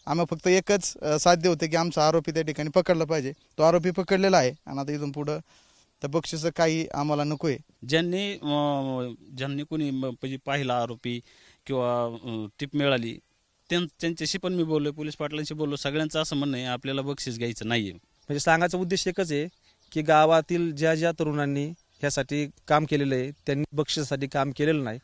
आम्ही फक्त एकच साध्य होते की आमचा आरोपी त्या ठिकाणी पकडला पाहिजे। तो आरोपी पकडलेला आहे आणि आता इथून पुढं तर बक्षीस काही आम्हाला नको आहे। ज्यांनी कोणी म्हणजे पाहिला आरोपी किंवा टिप मिळाली त्यांच्याशी पण मी बोललो, पोलीस पाटलांशी बोललो। सगळ्यांचं असं म्हणणं आहे आपल्याला बक्षीस घ्यायचं नाहीये। म्हणजे सांगायचा उद्देश एकच आहे की गावातील ज्या तरुणांनी ह्यासाठी काम केलेलं आहे त्यांनी बक्षिसासाठी काम केलेलं नाही।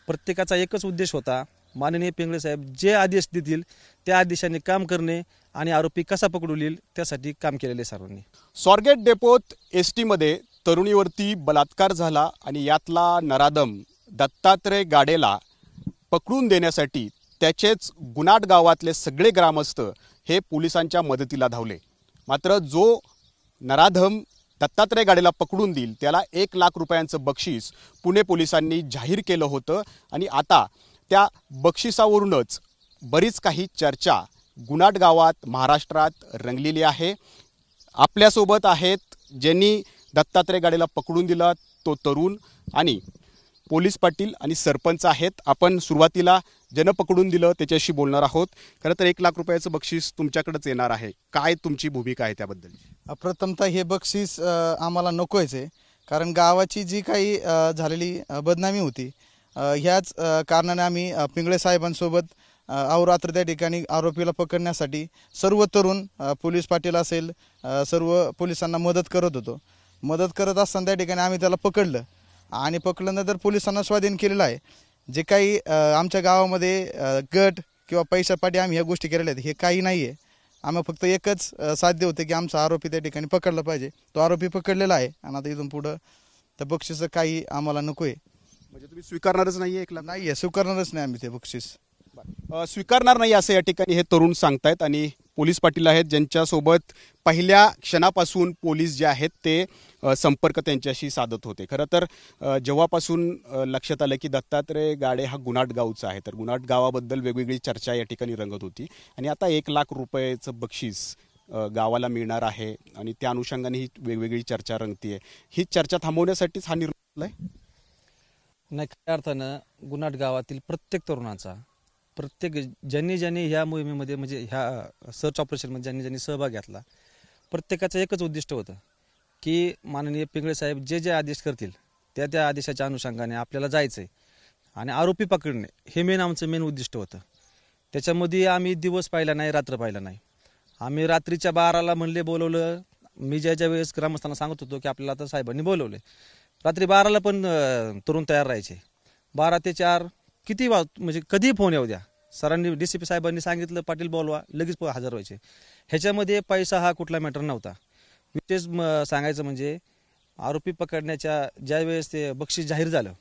प्रत्येकाचा एकच उद्देश होता, माननीय पिंगळे साहेब जे आदेश देतील त्या आदेशाने काम करणे आणि आरोपी कसा पकडू येईल त्यासाठी काम केलेले सर्वांनी। स्वारगेट डेपोत एसटी मध्ये तरुणीवरती बलात्कार झाला आणि यातला नराधम दत्तात्रय गाडेला पकडून देण्यासाठी त्याचेच गुनाट गावातले सगळे ग्रामस्थ हे पोलिसांच्या मदतीला धावले। मात्र जो नराधम दत्तात्रय गाडेला पकडून देईल त्याला 1 लाख रुपयांचं बक्षीस पुणे पोलिसांनी जाहीर केलं होतं आणि आता त्या बक्षिसावरूनच बरीच काही चर्चा गुनाट गावात महाराष्ट्रात रंगलेली आहे। आपल्यासोबत आहेत ज्यांनी दत्तात्रय गाडेला पकडून दिला तो तरुण आणि पोलीस पाटील आणि सरपंच आहेत। आपण सुरुवातीला ज्यानं पकडून दिलं त्याच्याशी बोलणार आहोत। खरं तर 1 लाख रुपयाचं बक्षीस तुमच्याकडेच येणार आहे, काय तुमची भूमिका आहे त्याबद्दल? प्रथमतः हे बक्षीस आम्हाला नकोच आहे, कारण गावाची जी काही झालेली बदनामी होती ह्याच कारणाने आम्ही पिंगळे साहेबांसोबत अहोरात्र त्या ठिकाणी आरोपीला पकडण्यासाठी सर्व तरुण पोलीस पाटील असेल सर्व पोलिसांना मदत करत होतो। मदत करत असताना त्या ठिकाणी आम्ही त्याला पकडलं आणि पकडल्यानंतर पोलिसांना स्वाधीन केलेलं आहे। जे काही आमच्या गावामध्ये गट किंवा पैशापाठी आम्ही ह्या गोष्टी केलेल्या आहेत हे काही नाही आहे। आम्ही फक्त एकच साध्य होते की आमचा आरोपी त्या ठिकाणी पकडला पाहिजे। तो आरोपी पकडलेला आहे आणि आता इथून पुढं तर बक्षीस काही आम्हाला नको आहे। म्हणजे तुम्ही स्वीकारणारच नाहीये? 1 लाख नाही आहे, स्वीकारणारच नाही आम्ही ते बक्षीस स्वीकारणार नाही असं या ठिकाणी हे तरुण सांगतायत। आणि पोलीस पाटील आहेत ज्यांच्यासोबत पहिल्या क्षणापासून पोलीस जे आहेत ते संपर्क त्यांच्याशी साधत होते। खरं तर जेव्हापासून लक्षात आलं की दत्तात्रय गाडे हा गुनाट गावचा आहे तर गुनाट गावाबद्दल वेगवेगळी चर्चा या ठिकाणी रंगत होती आणि आता 1 लाख रुपयाचं बक्षीस गावाला मिळणार आहे आणि त्या अनुषंगाने ही वेगवेगळी चर्चा रंगतीये। ही चर्चा थांबवण्यासाठीच हा निर्णय नाही, खऱ्या अर्थानं गुनाट गावातील प्रत्येक तरुणाचा प्रत्येक ज्यांनी ह्या मोहिमेमध्ये म्हणजे ह्या सर्च ऑपरेशनमध्ये ज्यांनी सहभाग घेतला प्रत्येकाचं एकच उद्दिष्ट होतं की माननीय पिंगळे साहेब जे आदेश करतील त्या आदेशाच्या अनुषंगाने आपल्याला जायचं आहे आणि आरोपी पकडणे हे आमचं उद्दिष्ट होतं। त्याच्यामध्ये आम्ही दिवस पाहिला नाही, रात्र पाहिला नाही। आम्ही रात्रीच्या 12ला म्हणले बोलवलं, मी ज्या वेळेस ग्रामस्थांना सांगत होतो की आपल्याला आता साहेबांनी बोलवले, रात्री 12ला पण तरुण तयार राहायचे। 12 ते 4 किती म्हणजे कधी फोन येऊ द्या, सरांनी DCP साहेबांनी सांगितलं पाटील बोलवा, लगेच हजर व्हायचे। ह्याच्यामध्ये पैसा हा कुठला मॅटर नव्हता। विशेष सांगायचं म्हणजे आरोपी पकडण्याच्या ज्या वेळेस ते बक्षीस जाहीर झालं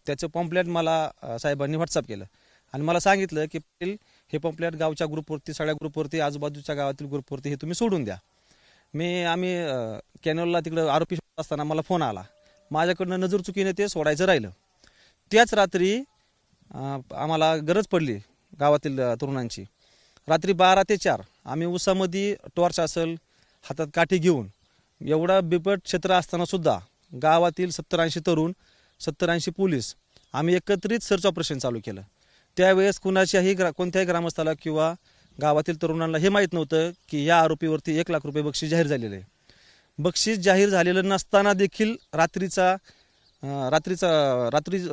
त्याचं पॉम्पलेट मला साहेबांनी व्हॉट्सअप केलं आणि मला सांगितलं की पाटील हे पॉम्पलेट गावच्या ग्रुपवरती सगळ्या ग्रुपवरती आजूबाजूच्या गावातील ग्रुपवरती हे तुम्ही सोडून द्या। आम्ही कॅनलला तिकडं आरोपी असताना मला फोन आला, माझ्याकडनं नजर चुकीने ते सोडायचं राहिलं। त्याच रात्री आम्हाला गरज पडली गावातील तरुणांची। रात्री 12 ते 4 आम्ही उसामध्ये टॉर्च असेल हातात काठी घेऊन एवढा बिबट क्षेत्र असताना सुद्धा गावातील 70-80 तरुण 70-80 पोलीस आम्ही एकत्रित सर्च ऑपरेशन चालू केलं। त्यावेळेस कोणत्याही ग्रामस्थाला किंवा गावातील तरुणांना हे माहीत नव्हतं की या आरोपीवरती 1 लाख रुपये बक्षीस जाहीर झालेलं आहे। बक्षीस जाहीर झालेलं नसताना देखील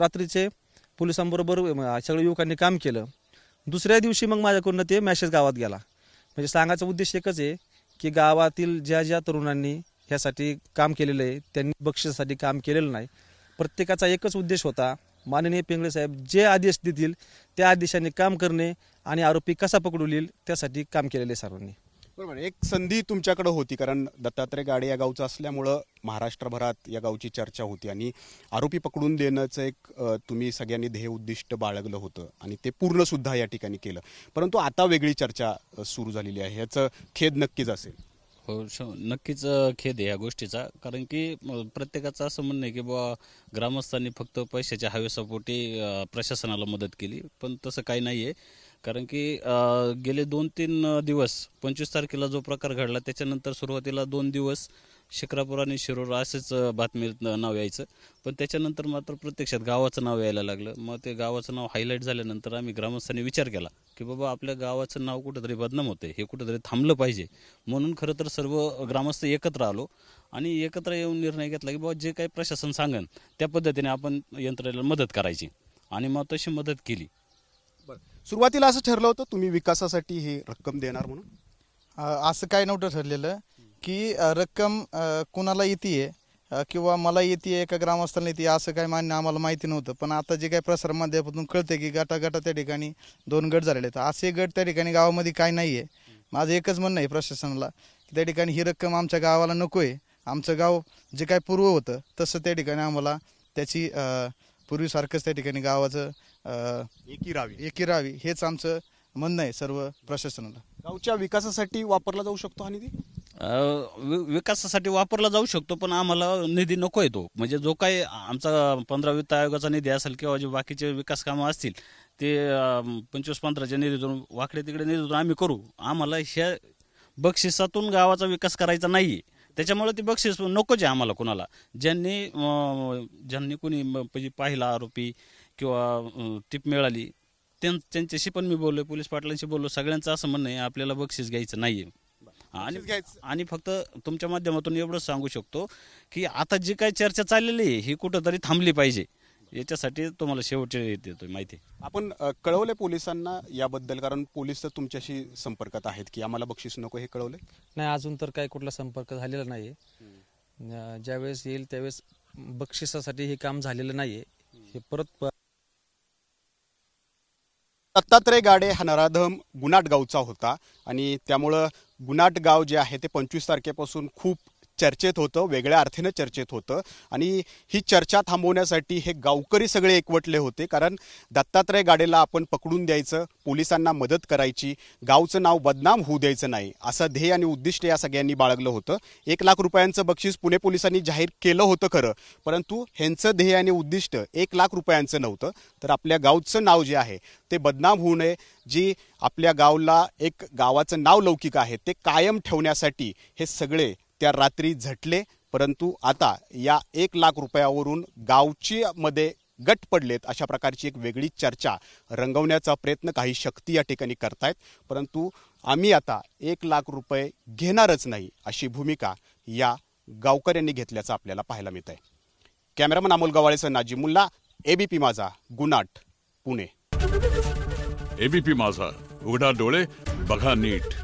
रात्रीचे पोलिसांबरोबर सगळ्या युवकांनी काम केलं। दुसऱ्या दिवशी मग माझ्याकडून ते मेसेज गावात गेला। म्हणजे सांगायचा उद्देश एकच आहे की गावातील ज्या तरुणांनी ह्यासाठी काम केलेलं आहे त्यांनी बक्षिसासाठी काम केलेलं नाही। प्रत्येकाचा एकच उद्देश होता, माननीय पिंगळे साहेब जे आदेश देतील त्या आदेशाने काम करणे आणि आरोपी कसा पकडू येईल त्यासाठी काम केलेले सर्वांनी। बरोबर, एक संधी तुमच्याकडे होती कारण दत्तात्रय गाडे या गावचं असल्यामुळं महाराष्ट्रभरात या गावची चर्चा होती आणि आरोपी पकडून देण्याचं एक तुम्ही सगळ्यांनी ध्येय उद्दिष्ट बाळगलं होतं आणि ते पूर्ण सुद्धा या ठिकाणी केलं। परंतु आता वेगळी चर्चा सुरू झालेली आहे, याचं खेद नक्कीच असेल। हो, नक्कीच खेद आहे या गोष्टीचा, कारण की प्रत्येकाचं असं म्हणणं आहे की बुवा ग्रामस्थांनी फक्त पैशाच्या हवेसापोटी प्रशासनाला मदत केली, पण तसं काही नाही आहे। कारण की गेले 2-3 दिवस 25 तारखेला जो प्रकार घडला त्याच्यानंतर सुरुवातीला 2 दिवस शिक्रापूर आणि शिरूर असेच बातमीत नाव यायचं. पण त्याच्यानंतर मात्र प्रत्यक्षात गावाचं नाव यायला लागलं. मग ते गावाचं नाव हायलाईट झाल्यानंतर आम्ही ग्रामस्थांनी विचार केला की बाबा आपल्या गावाचं नाव कुठंतरी बदनाम होतंय, हे कुठंतरी थांबलं पाहिजे. म्हणून खरं तर सर्व ग्रामस्थ एकत्र आलो आणि एकत्र येऊन निर्णय घेतला की बाबा जे काही प्रशासन सांगेन त्या पद्धतीने आपण यंत्रणेला मदत करायची आणि मग तशी मदत केली. सुरुवातीला असं ठरलं होतं तुम्ही विकासासाठी हे रक्कम देणार म्हणून? असं काय नव्हतं ठरलेलं की रक्कम कुणाला येते किंवा मला येते का ग्रामस्थांना येते असं काय मान्य आम्हाला माहिती नव्हतं. पण आता जे काही प्रसार माध्यमातून कळते की गटागटा त्या ठिकाणी 2 गट झालेले आहेत. असे गट त्या ठिकाणी गावामध्ये काय नाही आहे. माझं एकच म्हणणं आहे प्रशासनाला की त्या ठिकाणी ही रक्कम आमच्या गावाला नको आहे. आमचं गाव जे काय पूर्व होतं तसं त्या ठिकाणी आम्हाला त्याची पूर्वीसारखंच त्या ठिकाणी गावाचं एकी राहावी हेच आमचं म्हणणं आहे सर्व प्रशासनाला. गावच्या विकासासाठी वापरला जाऊ शकतो हा निधी? विकासासाठी वापरला जाऊ शकतो, पण आम्हाला निधी नको येतो. म्हणजे जो काही आमचा 15 वित्त आयोगाचा निधी असेल किंवा जे बाकीचे विकास कामं असतील ते 25-15च्या निधीतून वाकडे तिकडे निधीतून आम्ही करू. आम्हाला ह्या बक्षिसातून गावाचा विकास करायचा नाही. त्याच्यामुळे ती बक्षीस नकोच आहे आम्हाला कुणाला. ज्यांनी कोणी म्हणजे पाहिला आरोपी किंवा टिप मिळाली त्यांच्याशी पण मी बोललो, पोलीस पाटलांशी बोललो. सगळ्यांचं असं म्हणणं आहे आपल्याला बक्षीस घ्यायचं नाही आहे. आणि फक्त तुमच्या माध्यमातून एवढंच सांगू शकतो की आता जी काही चर्चा चाललेली आहे ही कुठंतरी थांबली पाहिजे. याच्यासाठी तुम्हाला शेवटचे देतोय माहिती. आपण कळवले पोलिसांना याबद्दल? कारण पोलीस तर तुमच्याशी संपर्कात आहेत की आम्हाला बक्षीस नको, हे कळवले नाही? अजून तर काही कुठला संपर्क झालेला नाही. ज्यावेळेस येईल त्यावेळेस बक्षिसासाठी हे काम झालेलं नाही. हे परत दत्तात्रय गाडे हा नराधम गुन्हाट गावचा होता आणि त्यामुळं गुन्हाट गाव जे आहे ते 25 तारखेपासून खूप चर्चेत होतं, वेगळ्या अर्थानं चर्चेत होतं. आणि ही चर्चा थांबवण्यासाठी हे गावकरी सगळे एकवटले होते. कारण दत्तात्रय गाडेला आपण पकडून द्यायचं, पोलिसांना मदत करायची, गावचं नाव बदनाम होऊ द्यायचं नाही, असं ध्येय आणि उद्दिष्ट या सगळ्यांनी बाळगलं होतं. 1 लाख रुपयांचं बक्षीस पुणे पोलिसांनी जाहीर केलं होतं खरं, परंतु ह्यांचं ध्येय आणि उद्दिष्ट 1 लाख रुपयांचं नव्हतं, तर आपल्या गावचं नाव जे आहे ते बदनाम होऊ नये, जी आपल्या गावला एक गावाचं नाव लौकिक आहे ते कायम ठेवण्यासाठी हे सगळे त्या रात्री झटले. परंतु आता या 1 लाख रुपयावरून गावची मध्ये गट पडलेत अशा प्रकारची एक वेगळी चर्चा रंगवण्याचा प्रयत्न काही शक्ती या ठिकाणी करतायत. परंतु आम्ही आता 1 लाख रुपये घेणारच नाही अशी भूमिका या गावकऱ्यांनी घेतल्याचं आपल्याला पाहायला मिळत आहे. कॅमेरामन अमोल गवाळेसह नाजिम मुल्ला, एबीपी माझा, गुन्हाट, पुणे. एबीपी माझा, उघडा डोळे बघा नीट.